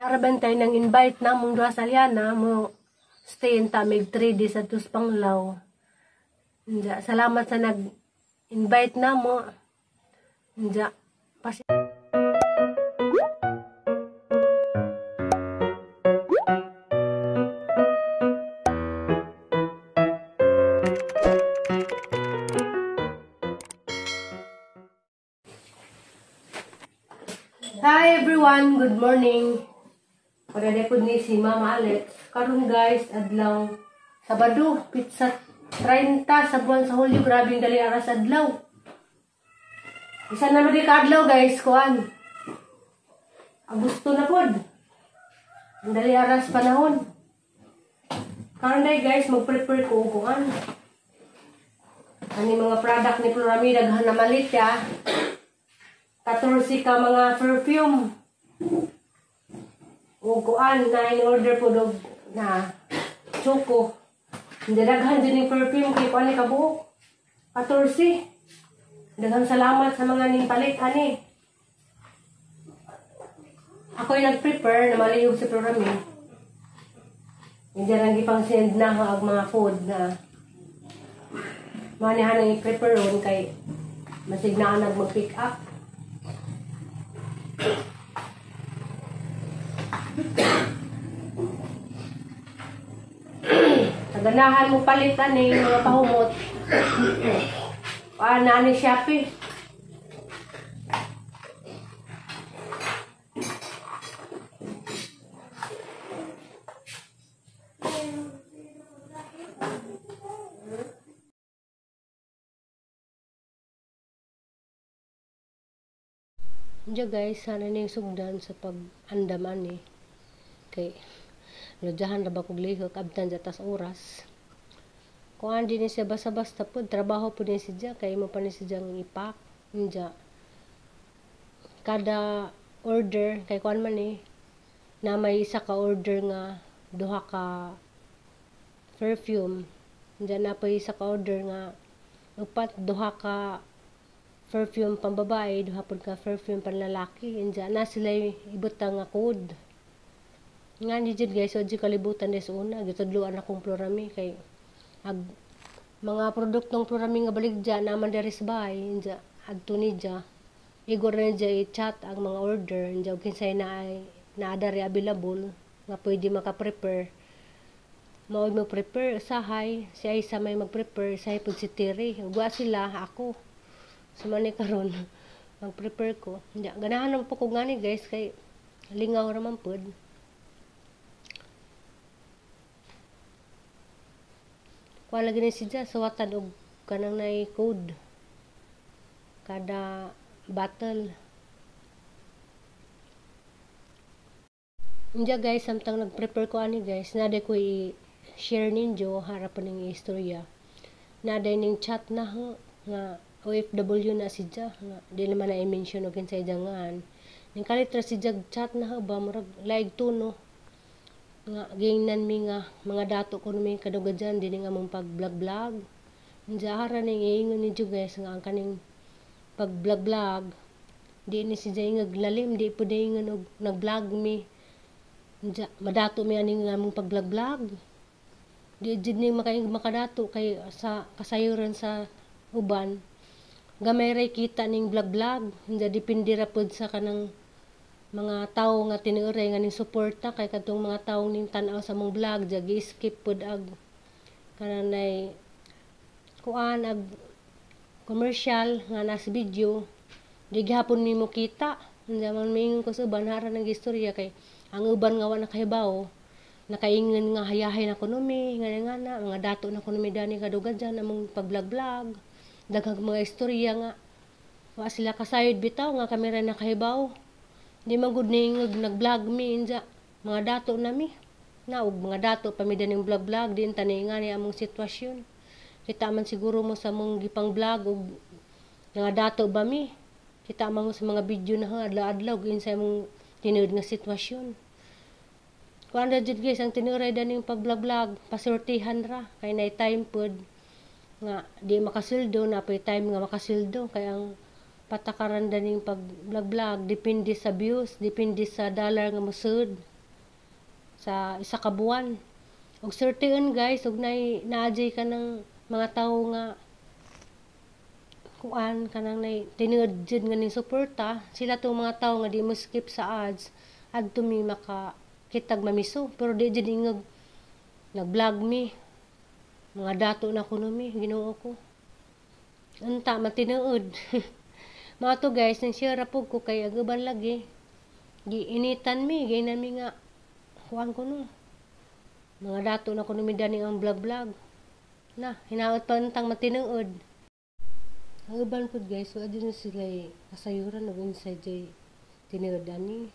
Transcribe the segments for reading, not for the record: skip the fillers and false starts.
Arabantay nang invite na mong duha sa Liana mo stay ta mig 3 days at Panglaw. Salamat sa nag-invite na mo. Hi everyone, good morning. Pagdadepod ni si Mama Alex. Karon guys, adlaw Sabado, pizza 30 sa buwan sa Hulyo. Grabing dali aras adlaw. Isa na lagi ka adlaw guys, kuan. Agosto na pod. Dali aras panahon. Karon day guys, mag-prepare ko kuan. Ani mga product ni Florami daghan na malit ya. 14 ka mga perfume. O kuan na in-order po dog na choco. Hindi daghan din yung perfume kay kuan ni kabuok. 14. Daghang salamat sa mga ning palit ani. Ako'y nag-prepare na malihog si Florami. Hindi lang gipang send na ang mga food na manihan ang i-prepare ron kay masignaan mag-pick up. Ganahan mo palitan yung mga pahumot. Na ni Shopee. Diyan guys, sana na yung sugdan sa pag-andaman kay Lojahan ra ba kog lihok abtan jatas oras. Kuan din siya basta-basta pod trabaho pod ni siya kay mo pa ni siya ipak. Inja kada order kay kuan man na may isa ka order nga duha ka perfume. Inja na pa isa ka order nga upat duha ka perfume pambabae, duha pod ka perfume panlalaki. Inja na sila ibutang nga code. Nga ni jud guys, so di kalibutan des una gitudloan akong Florami kay mga produktong Florami nga baligja naman diri sa bahay inja adto ni ja igor na ja i-chat ang mga order inja kinsay na ay naadari available nga pwede maka-prepare mao mo prepare usahay si Aisa may mag-prepare usahay pud si Terry ugwa sila ako sumani karon mag-prepare ko inja ganahan po ko ngani guys kay lingaw ra man pud. Kuha lagi na siya, sawatan og kanang na code. Kada bottle. Inja guys, samtang nag-prepare ko ani guys, naday ko i-share ninyo harapan ng istorya. Naday ning chat na nga OFW na siya, nga di naman na i-mention og kinsay jangan. Ning kalitra siya chat na ba murag laig tuno. Nga gingnan mi nga mga dato ko mi kadugadyan din nga mong pag-vlog. Njahara ning iingon ni guys nga ang kaning pag-vlog di ni si jay ngaglalim di pud ingon og nag-vlog mi. Nja madato mi ani nga mong pag-vlog. Di jud ni makadato kay sa kasayuran sa uban. Gamay ray kita ning vlog. Nja depende ra pud sa kanang mga tao nga tinuoray nga ning suporta kay kadtong mga tawo ning tan-aw sa mong vlog jagi skip pud ag kananay kuan ag commercial nga nas video di gihapon nimo kita unsa man mingon ko sa uban hara ng istorya kay ang uban nga wa nakahibaw nakaingon nga hayahay na ekonomi nga mga dato na ekonomi dani kadugadyan among pag-vlog daghang mga istorya nga wa sila kasayod bitaw nga kamera nakahibaw. Di man gud ning nag-vlog mi inja mga dato na mi na og mga dato pamida ning vlog din tani nga ni among sitwasyon kita man siguro mo sa mong gipang vlog og mga dato ba mi kita man sa mga video na adlaw-adlaw ginsay mong tinuod nga sitwasyon kuan ra jud guys ang tinuray daning pag-vlog pasortihan ra kay nay time pod nga di makasildo na pay time nga makasildo kay ang patakaran daning pag-vlog depende sa views, depende sa dollar nga musud. sa isa ka buwan. Og certain guys, og naajay ka ng mga tao nga kuan kanang tinuod jud nga ning suporta, sila tong mga tao nga di mo skip sa ads adto mi maka kitag mamiso, pero di jud ingog nag-vlog mi mga dato na kuno mi Ginoo ko unta matinuod. Mga to guys, nang share po ko kay agaban lagi giinitan mi gaynan mi nga kuan kuno mga dato na kuno mi dani ang vlog na hinaot pa untang matinuod. Ang uban po guys, so adyo na sila kasayuran o inside jay tinuodan ni.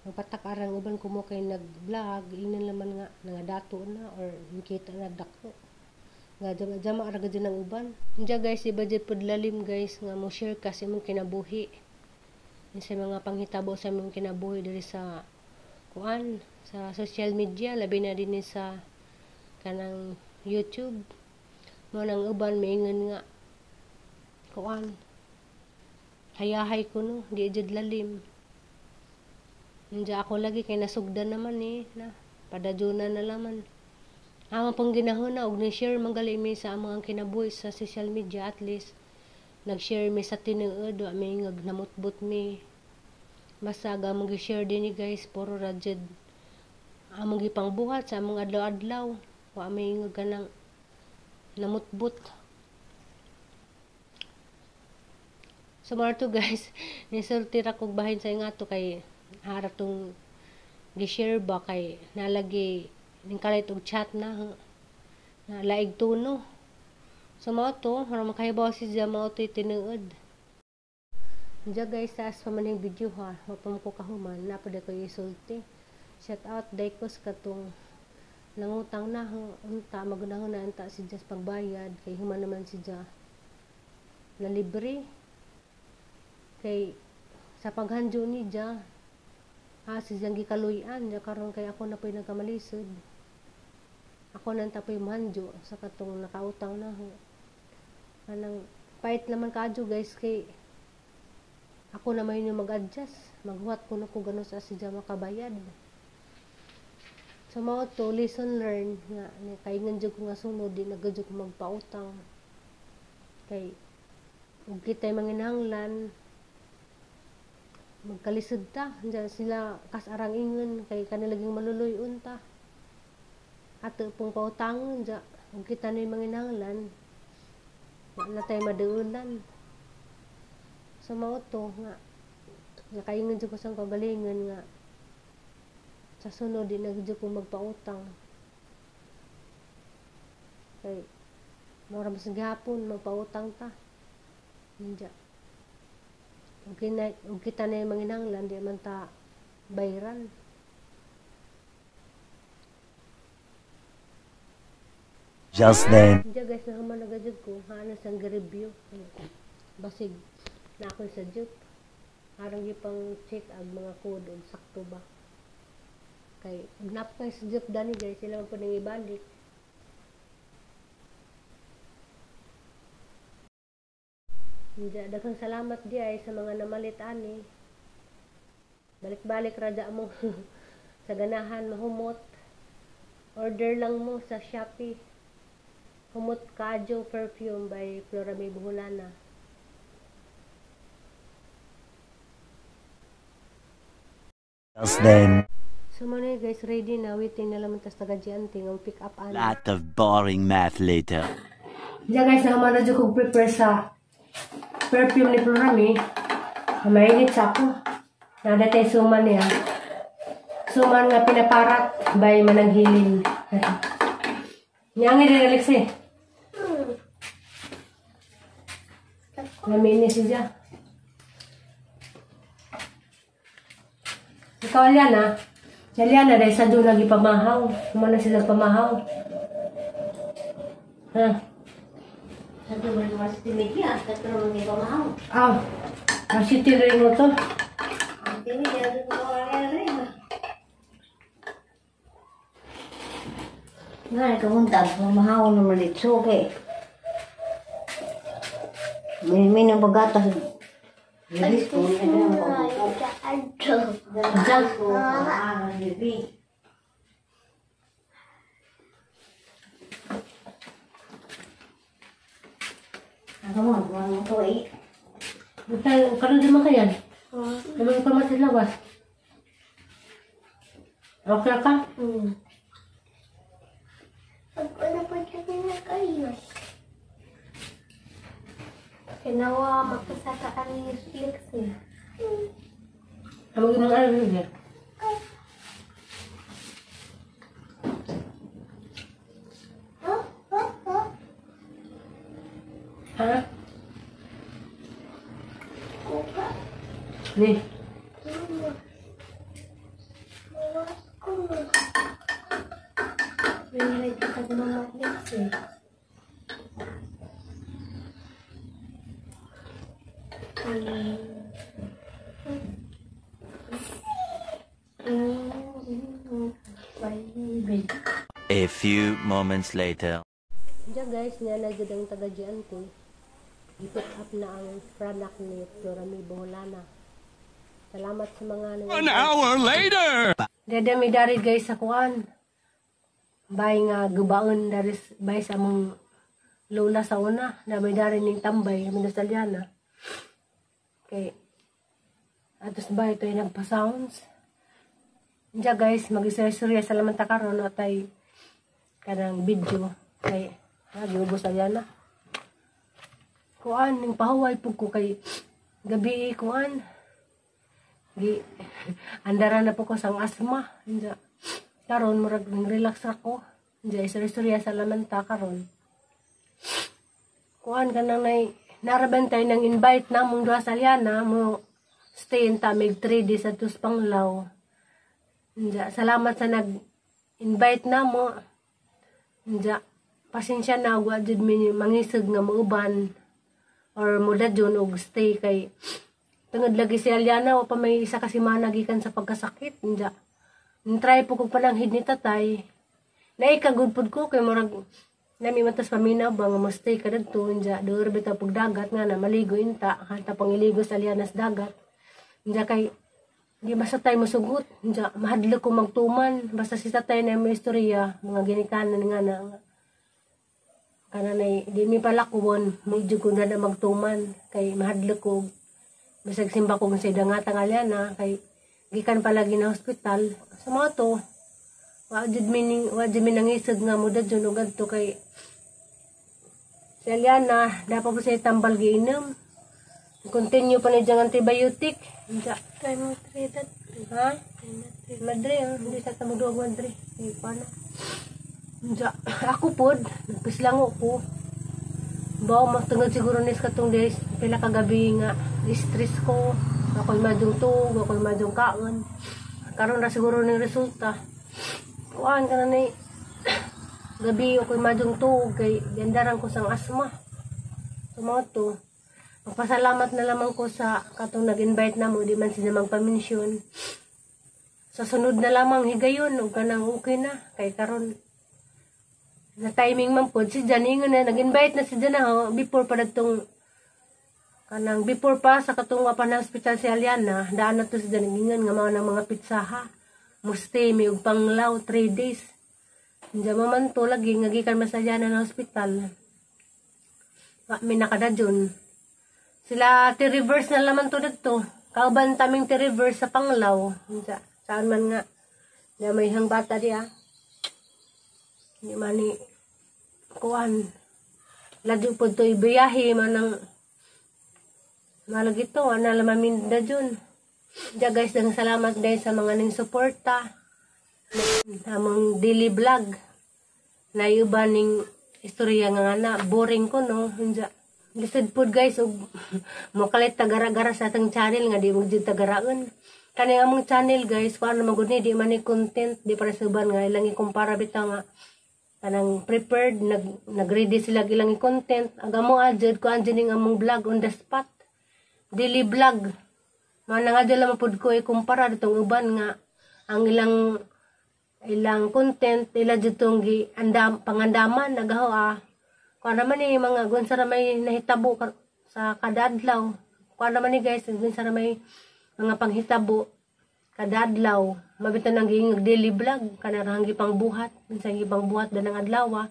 Ang patak-arang uban ko mo kay nag-vlog, inan naman nga dato na or nakita na dako. Nga jama ara gid ng uban. Unja guys, iba jud pud lalim guys nga mo share kasi mong kinabuhi. Sa mga panghitabo sa mong kinabuhi diri sa kuan, sa social media, labi na din sa kanang YouTube. Mo nang uban maingon nga kuan hayahay ko no di jud lalim. Unja ako lagi kay nasugdan naman na padajunan na laman amang pang ginahuna og ni-share manggali mi sa amang kinabuhi sa social media. At least nag-share mi sa tinuod wa may ngag namutbot mi masaga mong gi-share din ni guys puro ra jud among gipangbuhat sa among adlaw-adlaw wa may ngag kanang namutbot. So mga to guys, nisulti ra kog bahin sa ingato kay harap tong gi-share ba kay nalagi ning kalit og chat na laig tuno. So mga to, harang makahibaw si Zia mga to tinuod. Diya guys, taas pa man yung video ha, mapam ko kahuman, napad ko isulti. Shout out daykos katong nangutang na unta magunahon na anta si Zia pagbayad kay human naman si Zia na libre. Kay sa paghanjo ni Dia si Zia gikaluyan Dia karon kay ako na po'y nagkamalisod, ako nang tapoy manjo sa katong nakautang na anang pait naman kadyo guys kay ako na may mag-adjust maghuwat ko na ko gano sa si Dia makabayad. So mao to lesson learned nga kay nganjud ko nga sunod di nagadyo ko magpautang kay ug kitay manginahanglan magkalisod ta diyan sila kasarang ingon kay kanilaging maluluyon ta ato pong pautangon diya ug kita na manginahanglan wala tay maduulan. So mao to nga nakaingon jud ko sang kagalingon nga sa sunod di nagjo ko magpautang kay mura mas gihapon magpautang ta diya. Ug kita na yung manginahanglan di man ta bayran. Just then. Diya guys, nahaman nagajud ko haana sang review basig na ako sa jud harang gipang check ang mga code ug sakto ba kay nap kay sa jud dani guys sila man pud nang ibalik. Daghang salamat di ay sa mga namalit ani. Balik-balik raja mo sa ganahan mahumot. Order lang mo sa Shopee. Humot Kajo Perfume by Flora May Buholana. Just then. So muna guys, ready na. Waiting na lang tas taga-gianting ang pick up ani. Lot of boring math later. Diyan guys, naman na dyan kong prepare sa perfume ni Florami. Mainit sa ako. Nada tayo suman niya. Suman nga pinaparat by Mananghilin. Nyangi din Alex eh. Naminis siya. Ikaw Aliana. Si Aliana dahil sa doon lagi pamahaw. Kumana sila pamahaw. Ha? Satu masih tinggi ya, terus mau mau. Masih tinggi mo to. Ini jadi orang Nah, kamu tak mau nomor itu ke? Minum bagatas. Jadi pun ada yang bawa. Jangan lebih. sama, buwan mo to eh. Karon di man kayan. Naman ka mas lawas. Okay ka? Ano pa dyan na kayo? Kinawa magpasaka kami yung Felix eh. Ang mga ano yun. Ha? Ni. May kita sa mga Felix eh. A few moments later. Diyan guys, nila jud ang taga-diyan ko. I-pick up na ang product ni Florami Boholana. Salamat sa mga An hour later! Dadami dari guys sa kuan. Bay nga gubaon dari bay sa among lola sa una. Damay dari ning tambay, kami Salyana. Okay. Atos bay ito yung nagpa-sounds. Diyan guys, mag-istorya sa laman takaron o tay kanang video. Kay giubos Salyana. Kuan ning pahuway pug ko kay gabi kuan. Andara na po ko sang asma. Karon murag relax ako. Istorya sa lamanta karon. Kuan kanang narabantay ng invite na mong duha Salyana mo stay in tamig 3 days at tus Panglaw. Salamat sa nag-invite na mo. Pasensya na wa jud mi mangisig nga mauban or mudadyon og stay kay tungod lagi si Salyana wa pa may isa kasi managikan sa pagkasakit. Try po kong pananghid ni tatay. Naikagod po ko kay murag nami matas paminaw ba nga mustay ka dito. Doon bitaw pag dagat nga na maligo inta. Hanta pang iligo sa Salyana sa dagat. Kay di basta tayo masugot. Mahadlo ko magtuman. Basta si tatay na may istorya. Mga ginikanan nga na. Kananay di mi pala kuwon. Medyo ko na magtuman. Kay mahadlo ko. Basag simba ko sa idangata nga Salyana. Kay gikan palagi na hospital. Sa mga to, wajud mi nangisag nga mo dadyon o ganito kay Salyana, dapat po siya tambal giinom. Continue pa na diyang antibiotic. Kaya mo treated. Ha? Madre, hindi sa tamuduag madre. Paano? Ako po, nagpislango ko. Bawa magtungod siguro nis katong days, pila kagabi nga, stress ko. Ako'y madyong tug, ako'y madyong kaon. Karon na siguro ng resulta. Kuhaan ka na na gabi ako'y madyong tug, kay gandaran ko sang asma. So mga to, magpasalamat na lamang ko sa katong nag-invite na mo, di man sila magpaminsyon. Sa sunod na lamang higayon, o kanang okay na, kay karon na timing man po, si Jan, ingon na, nag-invite na si Jan na, before pa datong kanang before pa sa katong pa na hospital si Salyana, daan na to si Daningan nga mga pitsaha. Muste may ug Panglaw 3 days. Diyan man to lagi ngagikan Salyana na hospital. May nakadadyon. Sila ti-reverse na laman to dito. Kauban taming ti-reverse sa Panglaw. Saan man nga. Na may hang bata diya. Hindi man ni kuan. Ladyo po to ibiyahe man ng malagi to, nalamamin na dyan. Diyan guys, ang salamat guys sa mga ning suporta. Among daily vlog. Na iba ning istorya nga na, boring ko no. Lisod po guys, mukalit tagara-gara sa atang channel nga, di mo dyan tagaraan. Kani among channel guys, kung ano magod ni, di man ni content, di para suban nga, ilang ikumpara bitaw nga. Kanang prepared, nag-ready sila ilang content. Aga mo adjud, kung andyan among vlog on the spot. Daily vlog. Mga nga dyan lamang po ko ikumpara ditong uban nga ang ilang content ila ditong pangandaman nagaho kung naman ni mga gunsara may nahitabo sa kadadlaw. Kung naman ni guys gunsara may mga panghitabo kadadlaw. Mabitan nang giing daily vlog kanarang gipang buhat. Minsan gipang buhat danang adlaw.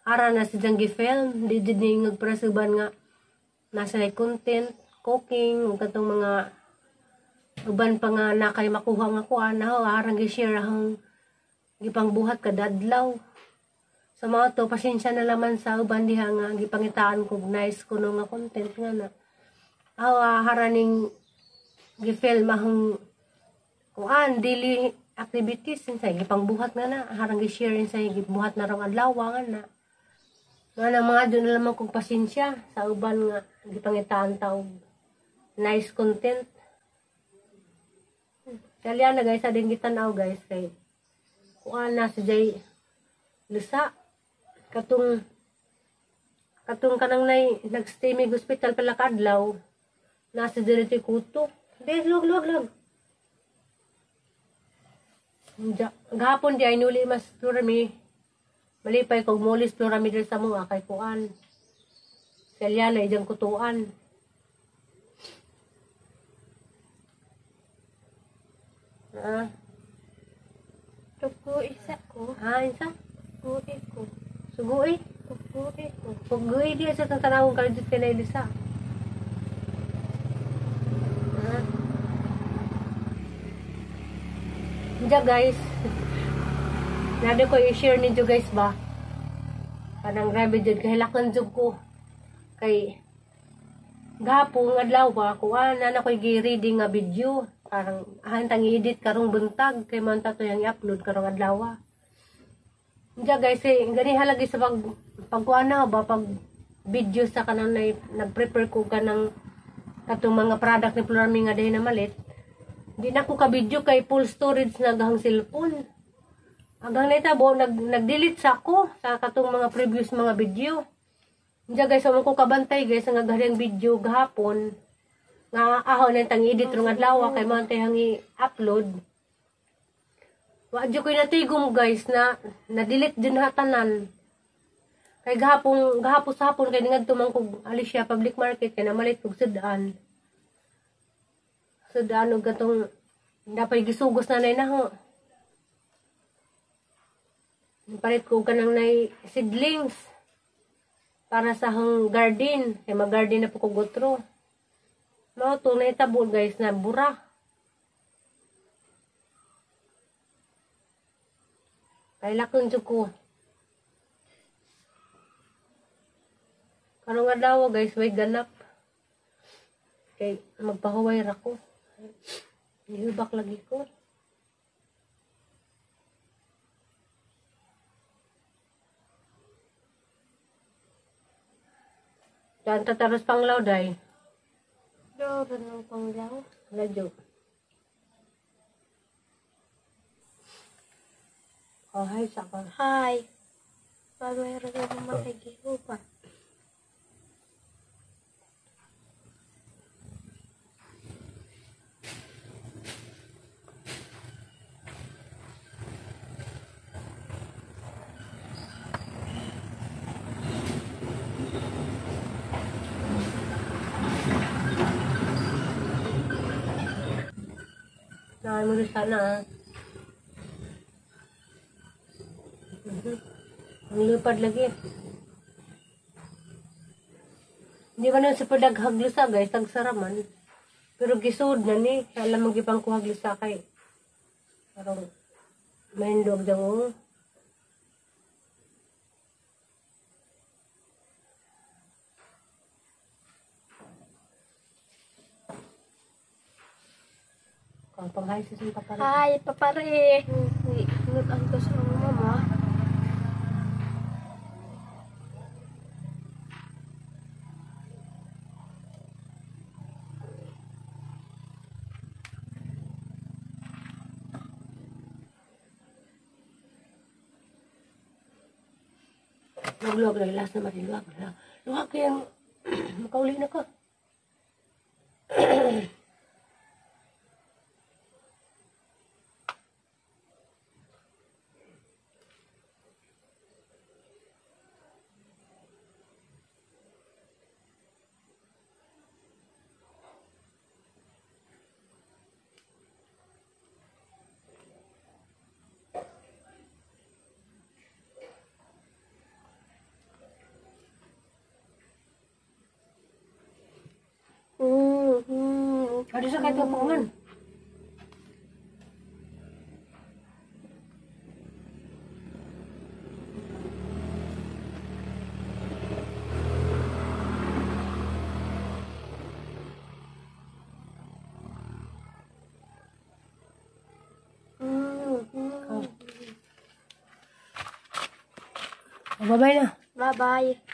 Ara na si jang gifilm. Di ngagprasuban nga nasa content, cooking, ug katong mga uban pa nga na kay makuha nga kuan na harang gi-share ang gipangbuhat kada adlaw. Sa mga to pasensya na laman sa uban diha nga gipangitaan kog nice kuno nga content nga na. Haraning gi-film ahong kuan daily activities sa gipangbuhat nga na harang gi-share sa gibuhat na rong adlaw nga na. Nga na mga doon na lamang kong pasensya sa uban nga gipangitaan taog nice content. Kaya na guys, ading gitanaw guys kay kuan na si Jay Lusa katong kanang nay nagstay mig hospital pala kadlaw nasa direti kuto. Log. Gahapon di ay nuli mas turami. Malipay kog molis turami diri sa mga kay kuan. Kaya na ijang kutuan. Tugo isa ko. Isa? Tugoy ko. Sugoi? Tugoy ko. Paggoy di sa tanawang kalajut kay na ilisa. Diya guys. Nado ko i-share ninyo guys ba? Kanang grabe dyan kahilakon jud ko. Kay gahapon adlaw ba kuan na ko'y gi-reading nga video. Parang hantang i-edit karong buntag kay man ta to yang i-upload karong adlaw. Diya guys, gani halagi sa pagkuan na ba pag video sa kanang nag-prepare ko kanang katong mga product ni Florami nga dahil na malit. Di na ko ka-video kay full storage na gahang cellphone. Hanggang naitabo, nag-delete sa ako sa katong mga previous mga video. Diya guys, ako ko kabantay guys, nga galing video gahapon. Nga ahaw na tang edit rong adlaw kay mantay hang i-upload. Wadyo ko natigom guys na na-delete din hatanan. Kay gahapon sa hapon kay ngadto man kog Alicia Public Market kay namalit kog sudan. Sudan og katong napay gisugos na nay naho. Palit ko kanang nay seedlings para sa hang garden. Kaya mag-garden na po ko gotro. Mao to na itabo guys na bura. Kaya lakon dyan ko. Karong adlaw guys, way ganap. Kay magpahuway ra ko. Ihubak lagi ko. Dan tataros panglaw day. Doon ng panglaw. Radyo. Oh, hi sa ka. Hi. Pagwero ko makagihupan. Nahay mo rin sana. Ang lipad lagi. Hindi ba na sa padaghaglusa guys, tagsaraman. Pero gisud na ni, alam mo gipang kuhaglusa kay. Parang mahindog dyan mo. Kang panghay sa siyang papari. Hi, papare. Ngunit ang gusto ng mama. Luwag na ilas na mariluwag. Luwag kayang makauli na ko. Ada sa kahit kapungan. Bye-bye na. Bye-bye.